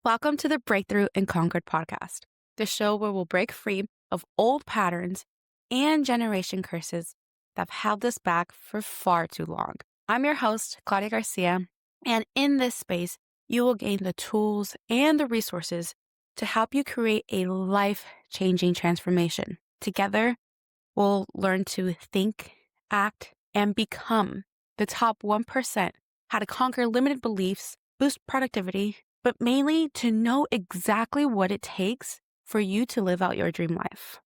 Welcome to the Breakthrough and Conquered podcast, the show where we'll break free of old patterns and generation curses that have held us back for far too long. I'm your host, Claudia Garcia, and in this space, you will gain the tools and the resources to help you create a life-changing transformation. Together, we'll learn to think, act, and become the top 1%, how to conquer limited beliefs, boost productivity, but mainly to know exactly what it takes for you to live out your dream life.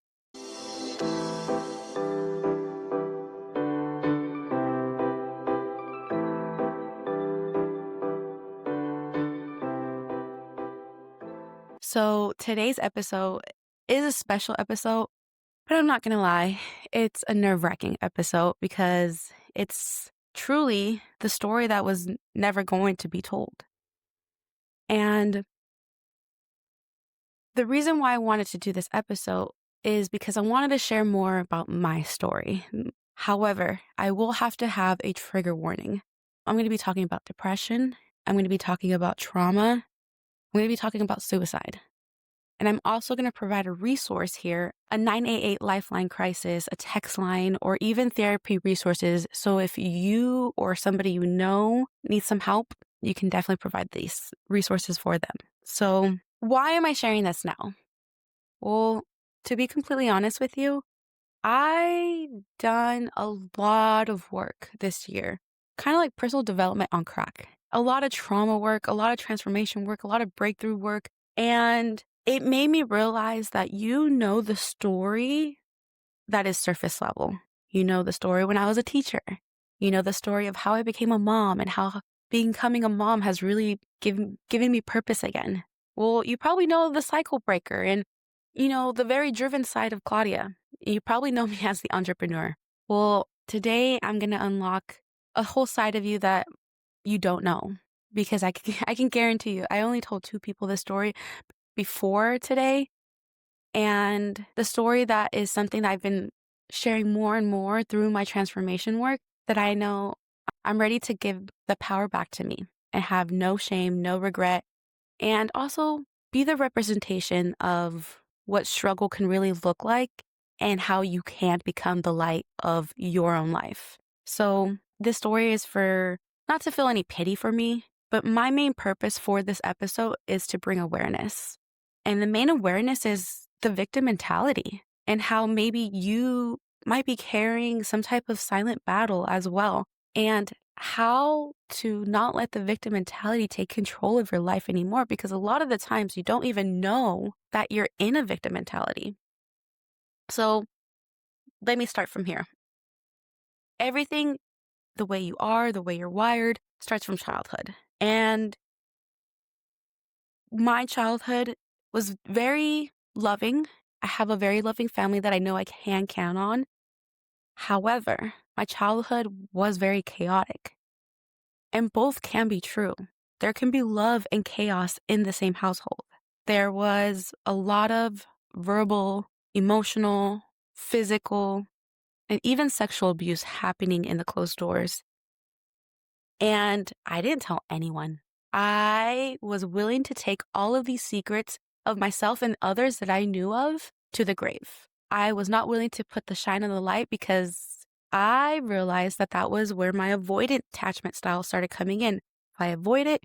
So today's episode is a special episode, but I'm not going to lie, it's a nerve-wracking episode because it's truly the story that was never going to be told. And the reason why I wanted to do this episode is because I wanted to share more about my story. However, I will have to have a trigger warning. I'm going to be talking about depression. I'm going to be talking about trauma. I'm going to be talking about suicide. And I'm also going to provide a resource here, a 988 lifeline crisis, a text line, or even therapy resources. So if you or somebody you know needs some help, you can definitely provide these resources for them. So why am I sharing this now? Well, to be completely honest with you, I done a lot of work this year, kind of like personal development on crack. A lot of trauma work, a lot of transformation work, a lot of breakthrough work. And it made me realize that you know the story that is surface level. You know the story when I was a teacher. You know the story of how I became a mom and how becoming a mom has really given me purpose again. Well, you probably know the cycle breaker and, you know, the very driven side of Claudia. You probably know me as the entrepreneur. Well, today I'm going to unlock a whole side of you that you don't know because I can guarantee you, I only told 2 people this story before today. And the story that is something that I've been sharing more and more through my transformation work that I know I'm ready to give the power back to me and have no shame, no regret, and also be the representation of what struggle can really look like and how you can become the light of your own life. So this story is for not to feel any pity for me, but my main purpose for this episode is to bring awareness. And the main awareness is the victim mentality and how maybe you might be carrying some type of silent battle as well, and how to not let the victim mentality take control of your life anymore, because a lot of the times you don't even know that you're in a victim mentality. So let me start from here. Everything, the way you are, the way you're wired, starts from childhood. And my childhood was very loving. I have a very loving family that I know I can count on. However, my childhood was very chaotic. And both can be true. There can be love and chaos in the same household. There was a lot of verbal, emotional, physical, and even sexual abuse happening in the closed doors. And I didn't tell anyone. I was willing to take all of these secrets of myself and others that I knew of to the grave. I was not willing to put the shine on the light because I realized that that was where my avoidant attachment style started coming in. If I avoid it,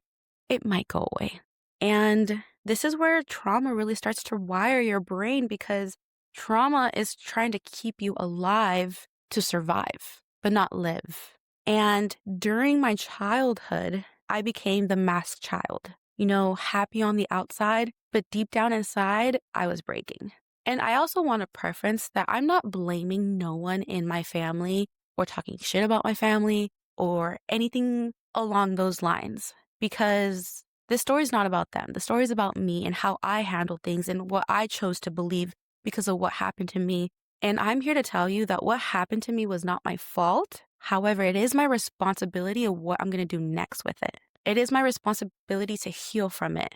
it might go away. And this is where trauma really starts to wire your brain, because trauma is trying to keep you alive to survive, but not live. And during my childhood, I became the masked child, you know, happy on the outside, but deep down inside, I was breaking. And I also want to preference that I'm not blaming no one in my family or talking shit about my family or anything along those lines, because this story is not about them. The story is about me and how I handle things and what I chose to believe because of what happened to me. And I'm here to tell you that what happened to me was not my fault. However, it is my responsibility of what I'm going to do next with it. It is my responsibility to heal from it.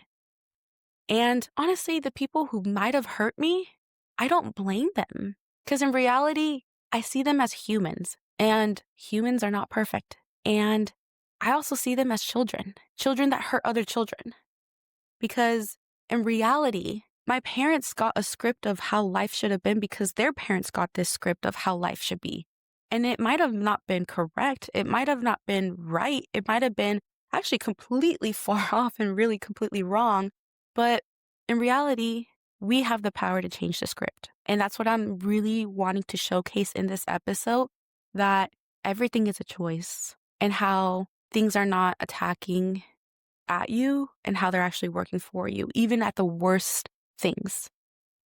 And honestly, the people who might have hurt me, I don't blame them, because in reality, I see them as humans, and humans are not perfect. And I also see them as children that hurt other children, because in reality, my parents got a script of how life should have been because their parents got this script of how life should be. And it might have not been correct. It might have not been right. It might have been actually completely far off and really completely wrong. But in reality, we have the power to change the script. And that's what I'm really wanting to showcase in this episode, that everything is a choice and how things are not attacking at you and how they're actually working for you, even at the worst things.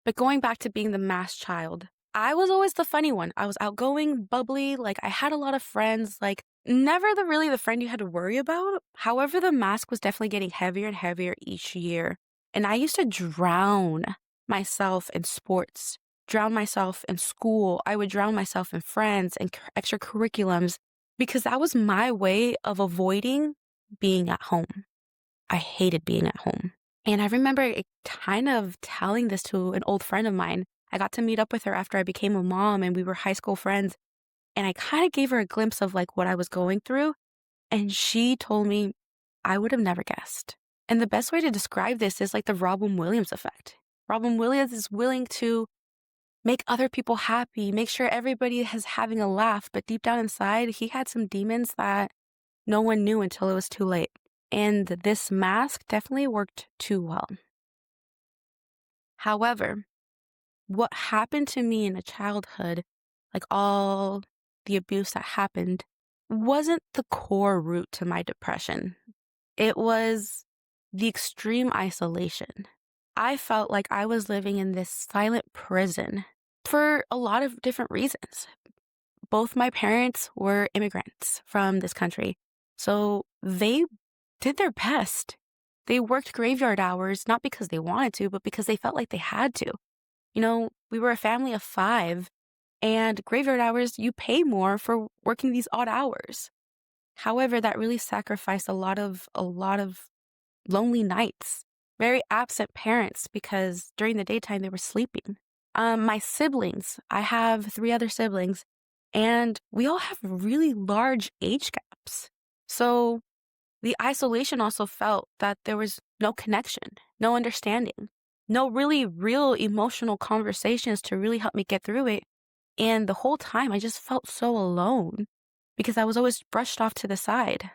But going back to being the masked child, I was always the funny one. I was outgoing, bubbly, like I had a lot of friends, like never really the friend you had to worry about. However, the mask was definitely getting heavier and heavier each year. And I used to drown myself in sports, drown myself in school. I would drown myself in friends and extracurriculums because that was my way of avoiding being at home. I hated being at home. And I remember kind of telling this to an old friend of mine. I got to meet up with her after I became a mom and we were high school friends. And I kind of gave her a glimpse of like what I was going through. And she told me, I would have never guessed. And the best way to describe this is like the Robin Williams effect. Robin Williams is willing to make other people happy, make sure everybody is having a laugh. But deep down inside, he had some demons that no one knew until it was too late. And this mask definitely worked too well. However, what happened to me in a childhood, like all the abuse that happened, wasn't the core root to my depression. It was the extreme isolation. I felt like I was living in this silent prison for a lot of different reasons. Both my parents were immigrants from this country, so they did their best. They worked graveyard hours, not because they wanted to, but because they felt like they had to. You know, we were a family of 5, and graveyard hours, you pay more for working these odd hours. However, that really sacrificed a lot of lonely nights, very absent parents because during the daytime they were sleeping. My siblings, I have 3 other siblings, and we all have really large age gaps. So the isolation also felt that there was no connection, no understanding, no really real emotional conversations to really help me get through it. And the whole time I just felt so alone because I was always brushed off to the side.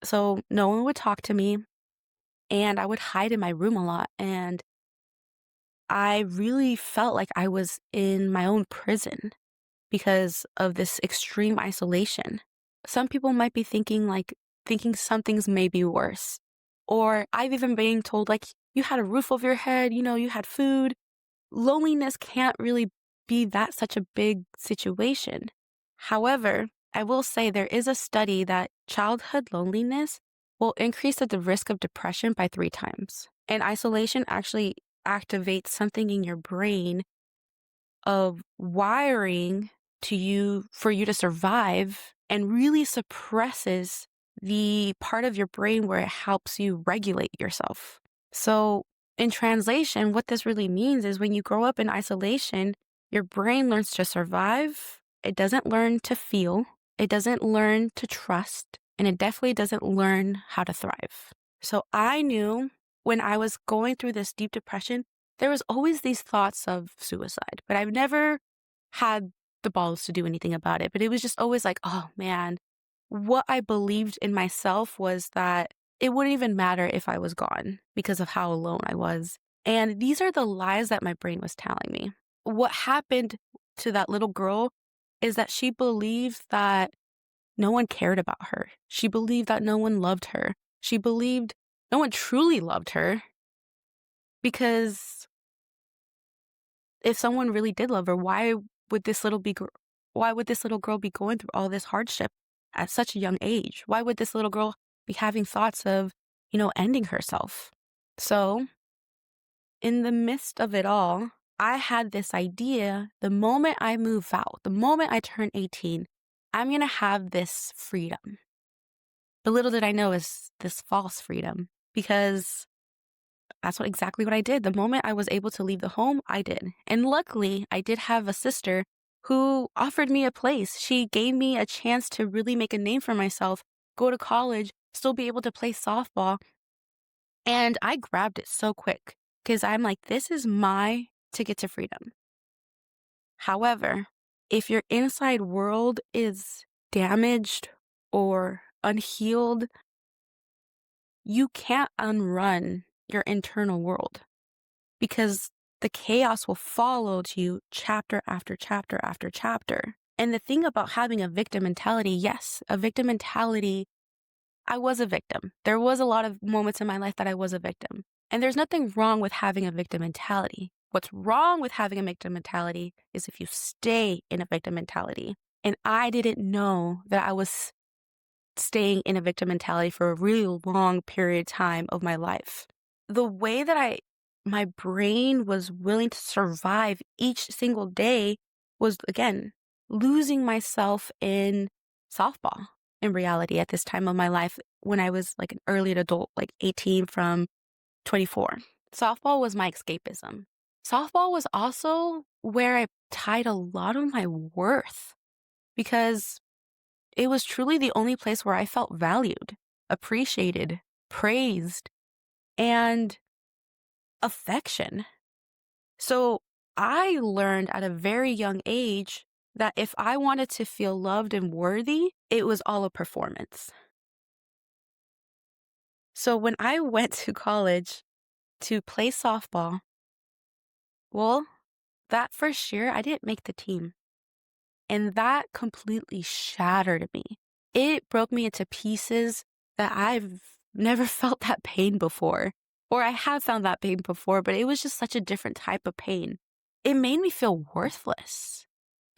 So no one would talk to me and I would hide in my room a lot. And I really felt like I was in my own prison because of this extreme isolation. Some people might be thinking some things may be worse. Or I've even been told like, you had a roof over your head, you had food. Loneliness can't really be that such a big situation. However, I will say there is a study that childhood loneliness will increase the risk of depression by 3 times. And isolation actually activates something in your brain of wiring for you to survive and really suppresses the part of your brain where it helps you regulate yourself. So in translation, what this really means is when you grow up in isolation, your brain learns to survive. It doesn't learn to feel. It doesn't learn to trust. And it definitely doesn't learn how to thrive. So I knew when I was going through this deep depression, there was always these thoughts of suicide, but I've never had the balls to do anything about it. But it was just always like, oh man, what I believed in myself was that it wouldn't even matter if I was gone because of how alone I was. And these are the lies that my brain was telling me. What happened to that little girl is that she believed that no one cared about her. She believed that no one loved her. She believed no one truly loved her because if someone really did love her, why would this little girl be going through all this hardship at such a young age? Why would this little girl be having thoughts of, ending herself? So in the midst of it all, I had this idea, the moment I move out, the moment I turn 18, I'm going to have this freedom. But little did I know is this false freedom, because that's exactly what I did. The moment I was able to leave the home, I did. And luckily, I did have a sister who offered me a place. She gave me a chance to really make a name for myself, go to college, still be able to play softball. And I grabbed it so quick because I'm like, this is my ticket to freedom. However, if your inside world is damaged or unhealed, you can't unrun your internal world because the chaos will follow to you chapter after chapter after chapter. And the thing about having a victim mentality, yes, a victim mentality, I was a victim. There was a lot of moments in my life that I was a victim. And there's nothing wrong with having a victim mentality. What's wrong with having a victim mentality is if you stay in a victim mentality. And I didn't know that I was staying in a victim mentality for a really long period of time of my life. The way that my brain was willing to survive each single day was, again, losing myself in softball in reality at this time of my life when I was like an early adult, like 18 from 24. Softball was my escapism. Softball was also where I tied a lot of my worth because it was truly the only place where I felt valued, appreciated, praised, and affection. So I learned at a very young age that if I wanted to feel loved and worthy, it was all a performance. So when I went to college to play softball, well, that first year I didn't make the team. And that completely shattered me. It broke me into pieces that I've never felt that pain before. Or I have found that pain before, but it was just such a different type of pain. It made me feel worthless.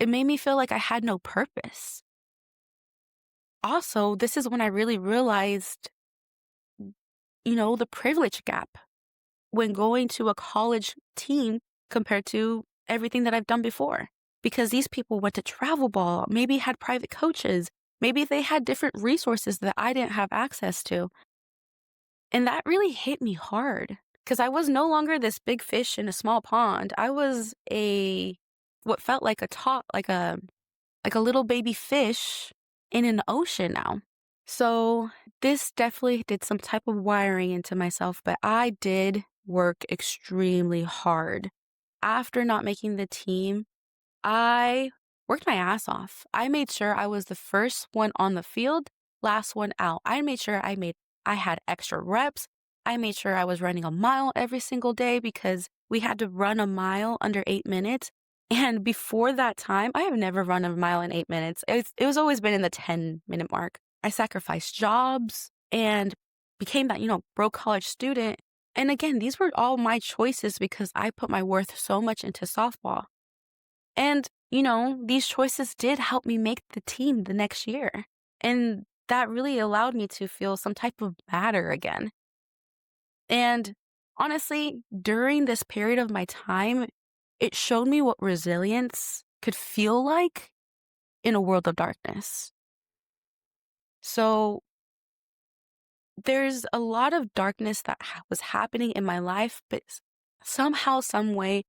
It made me feel like I had no purpose. Also, this is when I really realized, the privilege gap when going to a college team compared to everything that I've done before. Because these people went to travel ball, maybe had private coaches, maybe they had different resources that I didn't have access to. And that really hit me hard because I was no longer this big fish in a small pond. I was what felt like like a little baby fish in an ocean now. So this definitely did some type of wiring into myself, but I did work extremely hard. After not making the team, I worked my ass off. I made sure I was the first one on the field, last one out. I made sure I had extra reps. I made sure I was running a mile every single day because we had to run a mile under 8 minutes. And before that time, I have never run a mile in 8 minutes. It was always been in the 10-minute mark. I sacrificed jobs and became that, broke college student. And again, these were all my choices because I put my worth so much into softball. And, these choices did help me make the team the next year. And that really allowed me to feel some type of matter again. And honestly, during this period of my time, it showed me what resilience could feel like in a world of darkness. So there's a lot of darkness that was happening in my life, but somehow, some way,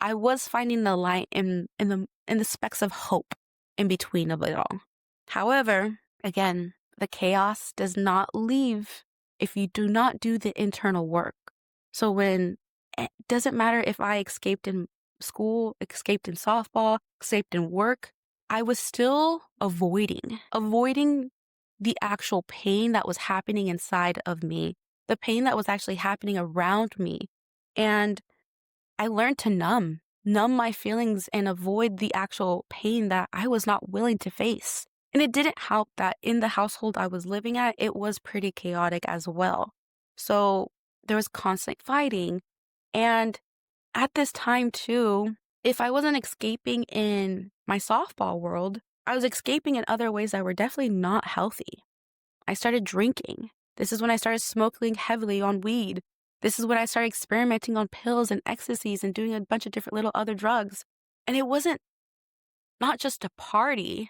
I was finding the light in the specks of hope in between of it all. However, again, the chaos does not leave if you do not do the internal work. So it doesn't matter if I escaped in school, escaped in softball, escaped in work, I was still avoiding the actual pain that was happening inside of me, the pain that was actually happening around me. And I learned to numb my feelings and avoid the actual pain that I was not willing to face. And it didn't help that in the household I was living at, it was pretty chaotic as well. So there was constant fighting. And at this time too, if I wasn't escaping in my softball world, I was escaping in other ways that were definitely not healthy. I started drinking. This is when I started smoking heavily on weed. This is when I started experimenting on pills and ecstasies and doing a bunch of different little other drugs. And it wasn't not just a party,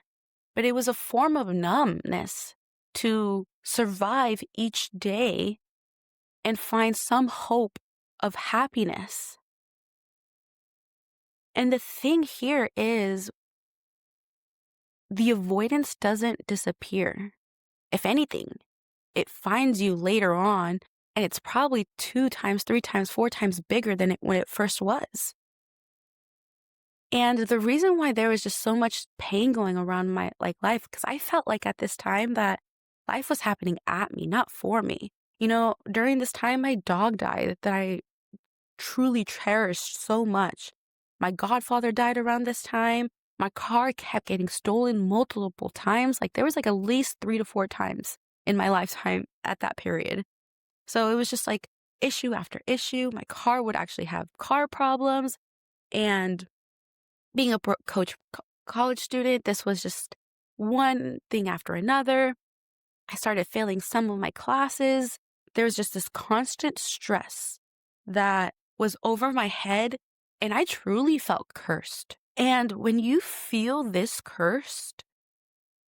but it was a form of numbness to survive each day and find some hope of happiness. And the thing here is the avoidance doesn't disappear. If anything, it finds you later on and it's probably 2 times, 3 times, 4 times bigger than it when it first was. And the reason why there was just so much pain going around my, like, life, because I felt like at this time that life was happening at me, not for me. During this time, my dog died that I truly cherished so much. My godfather died around this time. My car kept getting stolen multiple times. Like, there was, like, at least 3 to 4 times in my lifetime at that period. So it was just, like, issue after issue. My car would actually have car problems, and being a college student, this was just one thing after another. I started failing some of my classes. There was just this constant stress that was over my head, and I truly felt cursed. And when you feel this cursed,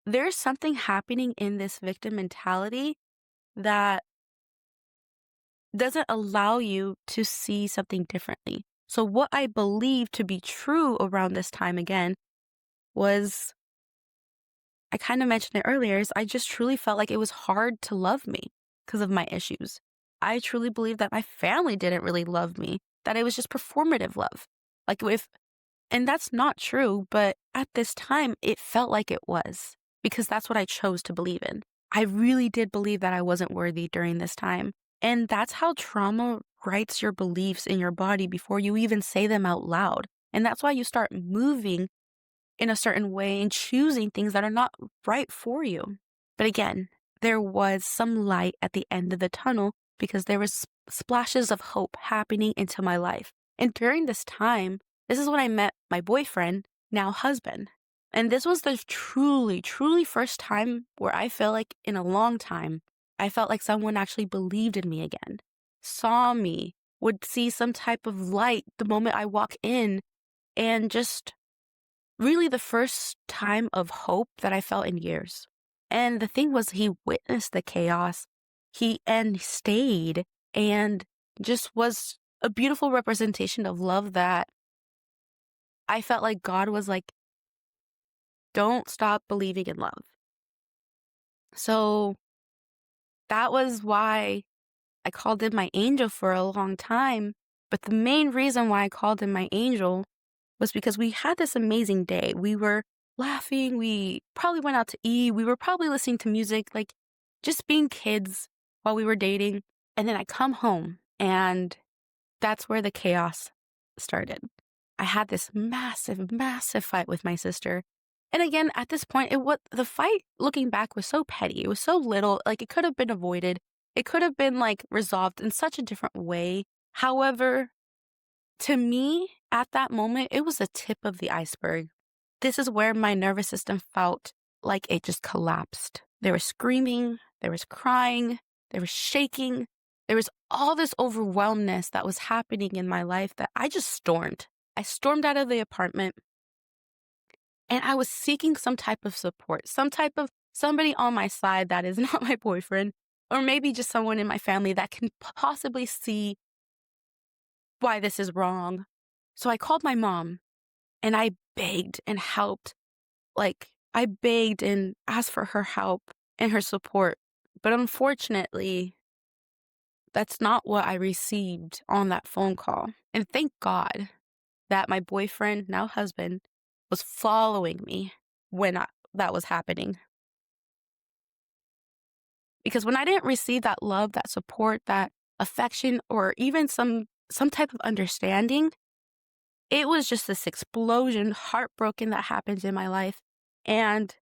there's something happening in this victim mentality that doesn't allow you to see something differently. So what I believe to be true around this time again was, I kind of mentioned it earlier, is I just truly felt like it was hard to love me because of my issues. I truly believe that my family didn't really love me, that it was just performative love. Like, and that's not true, but at this time it felt like it was, because that's what I chose to believe in. I really did believe that I wasn't worthy during this time. And that's how trauma writes your beliefs in your body before you even say them out loud. And that's why you start moving in a certain way and choosing things that are not right for you. But again, there was some light at the end of the tunnel, because there was splashes of hope happening into my life. And during this time, this is when I met my boyfriend, now husband. And this was the truly, truly first time where I felt like in a long time, I felt like someone actually believed in me again, saw me, would see some type of light the moment I walk in, and just really the first time of hope that I felt in years. And the thing was, he witnessed the chaos. He stayed, and just was a beautiful representation of love that I felt like God was like, don't stop believing in love. So that was why I called him my angel for a long time. But the main reason why I called him my angel was because we had this amazing day. We were laughing. We probably went out to eat. We were probably listening to music, like just being kids while we were dating. And then I come home, and that's where the chaos started. I had this massive, massive fight with my sister. And again, at this point, the fight, looking back, was so petty. It was so little, like it could have been avoided. It could have been like resolved in such a different way. However, to me, at that moment, it was the tip of the iceberg. This is where my nervous system felt like it just collapsed. There was screaming, there was crying, there was shaking. There was all this overwhelmness that was happening in my life that I just stormed. I stormed out of the apartment, and I was seeking some type of support, some type of somebody on my side that is not my boyfriend, or maybe just someone in my family that can possibly see why this is wrong. So I called my mom, and I begged and helped. Like, I begged and asked for her help and her support. But unfortunately, that's not what I received on that phone call. And thank God that my boyfriend, now husband, was following me when that was happening. Because when I didn't receive that love, that support, that affection, or even some type of understanding, it was just this explosion, heartbroken, that happened in my life. And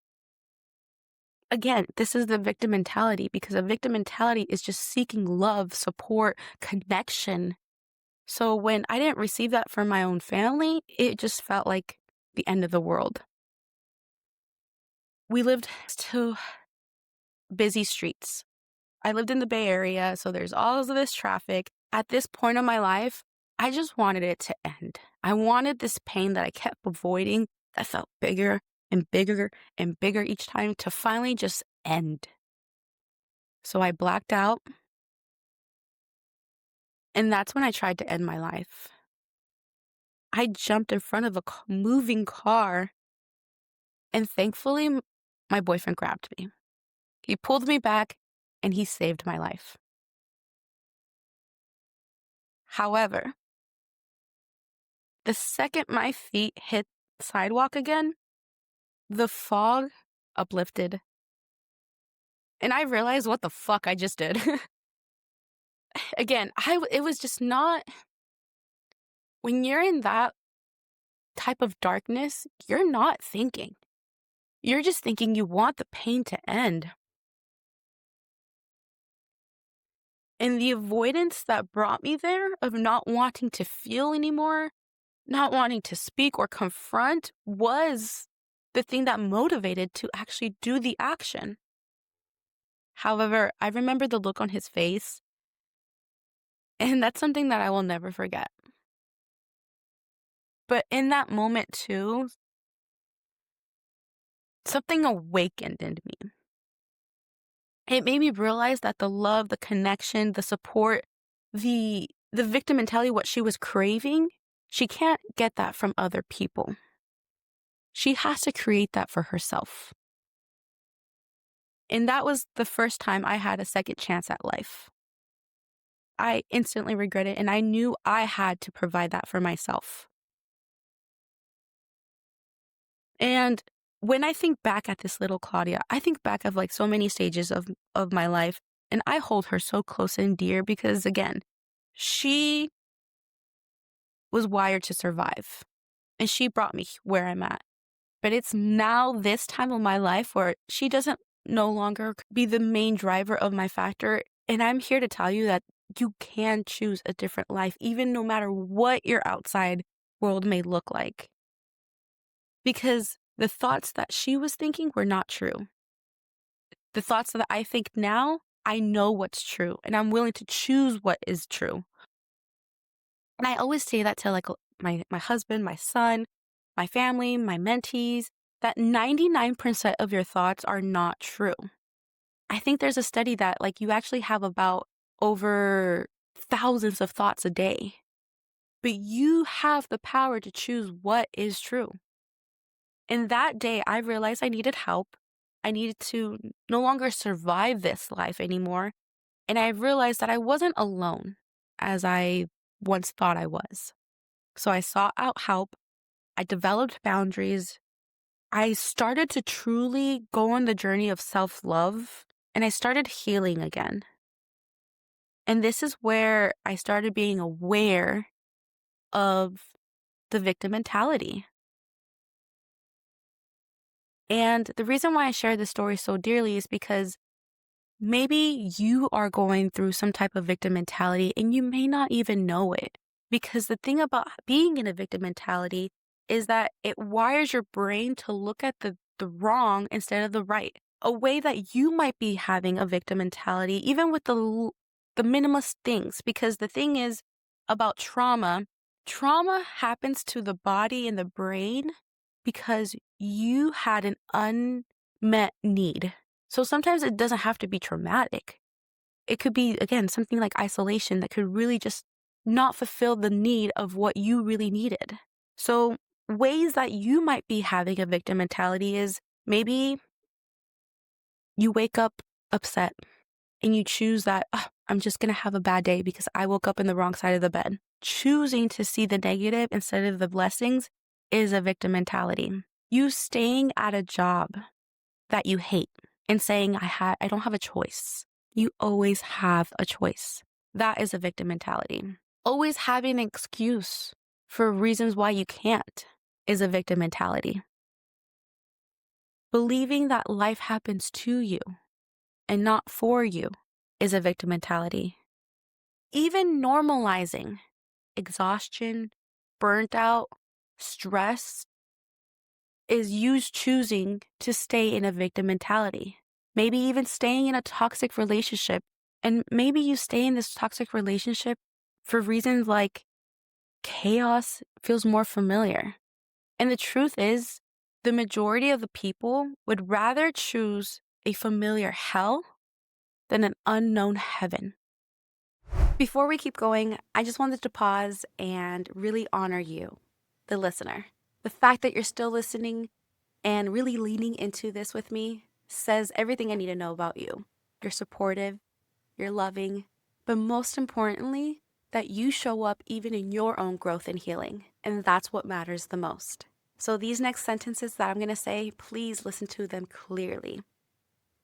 again, this is the victim mentality, because a victim mentality is just seeking love, support, connection. So when I didn't receive that from my own family, it just felt like the end of the world. We lived to busy streets. I lived in the Bay Area, so there's all of this traffic. At this point of my life, I just wanted it to end. I wanted this pain that I kept avoiding, that felt bigger and bigger and bigger each time, to finally just end. So I blacked out, and that's when I tried to end my life. I jumped in front of a moving car, and thankfully, my boyfriend grabbed me. He pulled me back, and he saved my life. However, the second my feet hit sidewalk again, the fog uplifted. And I realized what the fuck I just did. Again, it was just not, when you're in that type of darkness, you're not thinking. You're just thinking you want the pain to end. And the avoidance that brought me there of not wanting to feel anymore, not wanting to speak or confront, was the thing that motivated to actually do the action. However, I remember the look on his face, and that's something that I will never forget. But in that moment too, something awakened in me. It made me realize that the love, the connection, the support, the victim mentality, what she was craving, she can't get that from other people. She has to create that for herself. And that was the first time I had a second chance at life. I instantly regret it, and I knew I had to provide that for myself. And when I think back at this little Claudia, I think back of like so many stages of my life, and I hold her so close and dear because, again, she was wired to survive, and she brought me where I'm at. But it's now this time of my life where she doesn't no longer be the main driver of my factor, and I'm here to tell you that you can choose a different life, even no matter what your outside world may look like. Because the thoughts that she was thinking were not true. The thoughts that I think now, I know what's true, and I'm willing to choose what is true. And I always say that to like my husband, my son, my family, my mentees, that 99% of your thoughts are not true. I think there's a study that like you actually have about over thousands of thoughts a day, but you have the power to choose what is true. And that day, I realized I needed help. I needed to no longer survive this life anymore. And I realized that I wasn't alone as I once thought I was. So I sought out help. I developed boundaries. I started to truly go on the journey of self-love, and I started healing again. And this is where I started being aware of the victim mentality. And the reason why I share this story so dearly is because maybe you are going through some type of victim mentality and you may not even know it. Because the thing about being in a victim mentality is that it wires your brain to look at the wrong instead of the right. A way that you might be having a victim mentality, even with the minimalist things. Because the thing is about trauma happens to the body and the brain because you had an unmet need. So sometimes it doesn't have to be traumatic. It could be, again, something like isolation that could really just not fulfill the need of what you really needed. So ways that you might be having a victim mentality is maybe you wake up upset and you choose that, I'm just going to have a bad day because I woke up in the wrong side of the bed. Choosing to see the negative instead of the blessings is a victim mentality. You staying at a job that you hate and saying, I don't have a choice. You always have a choice. That is a victim mentality. Always having an excuse for reasons why you can't is a victim mentality. Believing that life happens to you and not for you is a victim mentality. Even normalizing exhaustion, burnt out, stress is you choosing to stay in a victim mentality. Maybe even staying in a toxic relationship. And maybe you stay in this toxic relationship for reasons like chaos feels more familiar. And the truth is, the majority of the people would rather choose a familiar hell than an unknown heaven. Before we keep going, I just wanted to pause and really honor you, the listener. The fact that you're still listening and really leaning into this with me says everything I need to know about you. You're supportive, you're loving, but most importantly, that you show up even in your own growth and healing. And that's what matters the most. So these next sentences that I'm going to say, please listen to them clearly.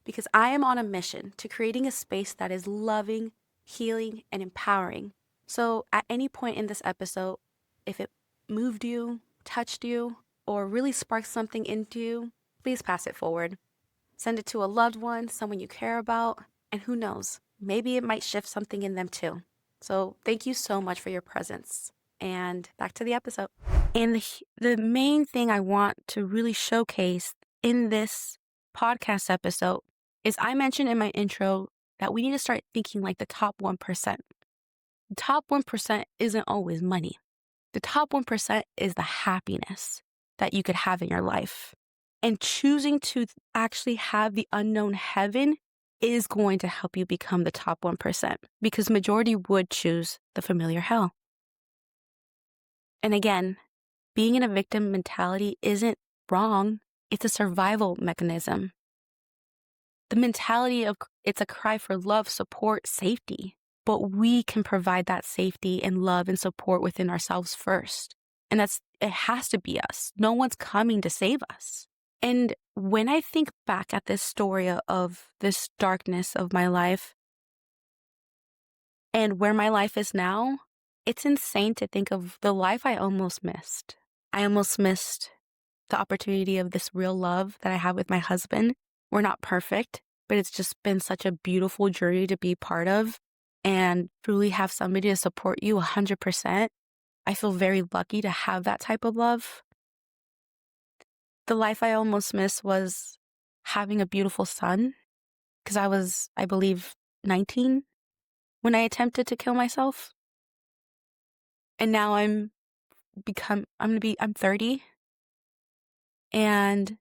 Because I am on a mission to creating a space that is loving, healing, and empowering. So at any point in this episode, if it moved you, touched you, or really sparked something into you, please pass it forward. Send it to a loved one, someone you care about, and who knows, maybe it might shift something in them too. So thank you so much for your presence. And back to the episode. And the main thing I want to really showcase in this podcast episode is I mentioned in my intro that we need to start thinking like the top 1%. The top 1% isn't always money. The top 1% is the happiness that you could have in your life. And choosing to actually have the unknown heaven is going to help you become the top 1%, because majority would choose the familiar hell. And again, being in a victim mentality isn't wrong. It's a survival mechanism. The mentality of it's a cry for love, support, safety. But we can provide that safety and love and support within ourselves first. And it has to be us. No one's coming to save us. And when I think back at this story of this darkness of my life and where my life is now, it's insane to think of the life I almost missed. I almost missed the opportunity of this real love that I have with my husband. We're not perfect, but it's just been such a beautiful journey to be part of and truly have somebody to support you 100%. I feel very lucky to have that type of love. The life I almost missed was having a beautiful son, because I was, I believe, 19 when I attempted to kill myself. And now I'm 30. And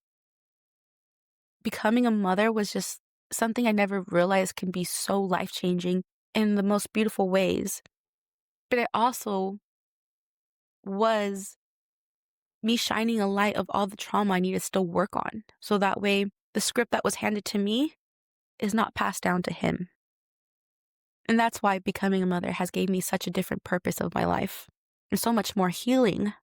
becoming a mother was just something I never realized can be so life-changing in the most beautiful ways. But it also was me shining a light of all the trauma I need to still work on. So that way, the script that was handed to me is not passed down to him. And that's why becoming a mother has gave me such a different purpose of my life and so much more healing.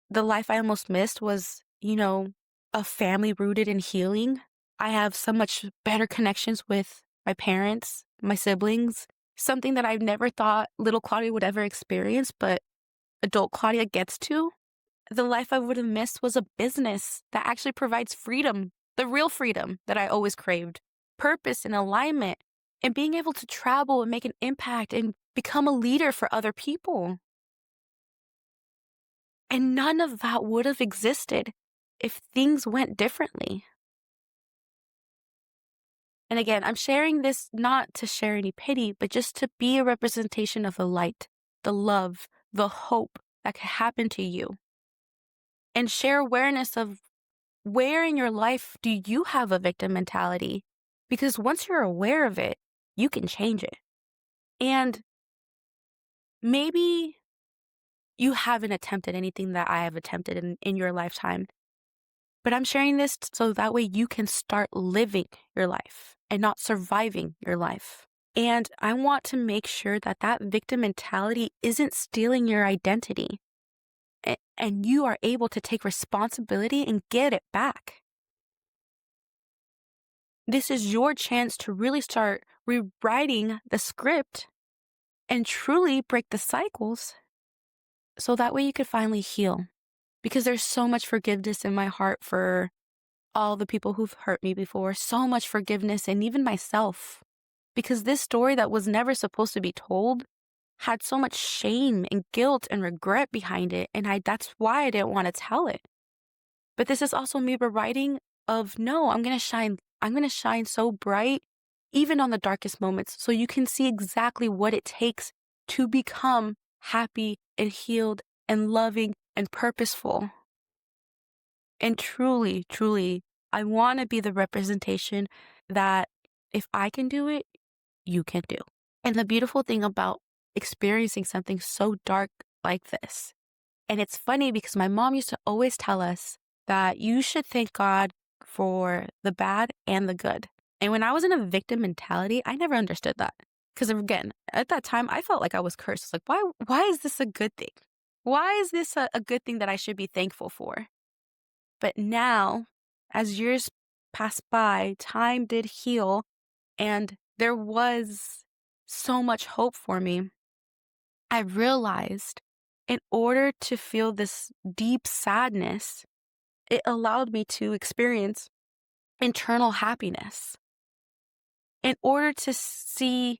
The life I almost missed was, a family rooted in healing. I have so much better connections with my parents, my siblings, something that I've never thought little Claudia would ever experience, but adult Claudia gets to. The life I would have missed was a business that actually provides freedom, the real freedom that I always craved, purpose and alignment, and being able to travel and make an impact and become a leader for other people. And none of that would have existed if things went differently. And again, I'm sharing this not to share any pity, but just to be a representation of the light, the love, the hope that could happen to you. And share awareness of where in your life do you have a victim mentality? Because once you're aware of it, you can change it. And maybe you haven't attempted anything that I have attempted in your lifetime. But I'm sharing this so that way you can start living your life and not surviving your life. And I want to make sure that that victim mentality isn't stealing your identity. And you are able to take responsibility and get it back. This is your chance to really start rewriting the script and truly break the cycles so that way you could finally heal. Because there's so much forgiveness in my heart for all the people who've hurt me before, so much forgiveness, and even myself. Because this story that was never supposed to be told had so much shame and guilt and regret behind it, and that's why I didn't want to tell it. But this is also me rewriting of, no, I'm going to shine so bright, even on the darkest moments, so you can see exactly what it takes to become happy and healed and loving and purposeful. And truly, truly, I want to be the representation that if I can do it, you can do. And the beautiful thing about experiencing something so dark like this, and it's funny because my mom used to always tell us that you should thank God for the bad and the good. And when I was in a victim mentality, I never understood that 'Cause again, at that time, I felt like I was cursed. It's like, why is this a good thing? Why is this a good thing that I should be thankful for? But now, as years passed by, time did heal, and there was so much hope for me. I realized in order to feel this deep sadness, it allowed me to experience internal happiness. In order to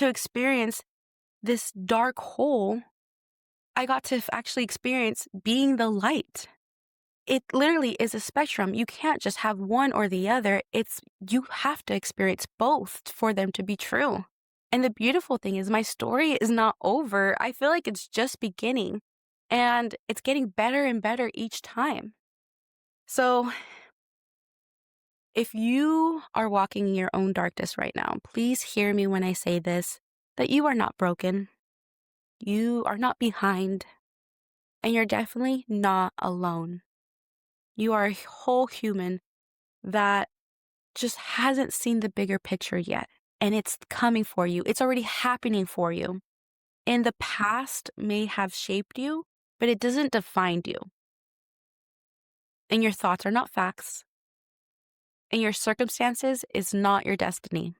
experience this dark hole, I got to actually experience being the light. It literally is a spectrum. You can't just have one or the other. You have to experience both for them to be true. And the beautiful thing is my story is not over. I feel like it's just beginning, and it's getting better and better each time. So if you are walking in your own darkness right now, please hear me when I say this, that you are not broken. You are not behind, and you're definitely not alone. You are a whole human that just hasn't seen the bigger picture yet, and it's coming for you. It's already happening for you. And the past may have shaped you, but it doesn't define you. And your thoughts are not facts, and your circumstances is not your destiny.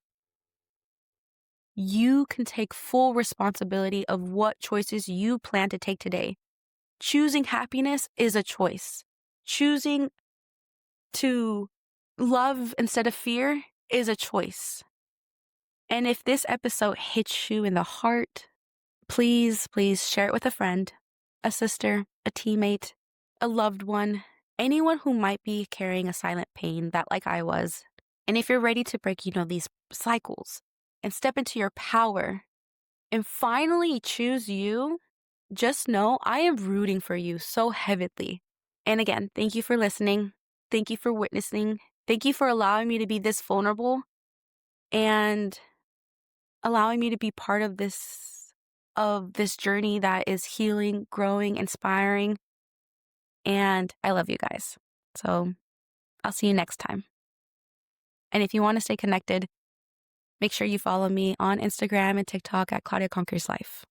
You can take full responsibility of what choices you plan to take today. Choosing happiness is a choice. Choosing to love instead of fear is a choice. And if this episode hits you in the heart, please share it with a friend, a sister, a teammate, a loved one, anyone who might be carrying a silent pain that like I was. And if you're ready to break, these cycles and step into your power and finally choose you, just know I am rooting for you so heavily. And again, thank you for listening. Thank you for witnessing. Thank you for allowing me to be this vulnerable and allowing me to be part of this journey that is healing, growing, inspiring. And I love you guys. So I'll see you next time. And if you want to stay connected, make sure you follow me on Instagram and TikTok at Claudia Conquers Life.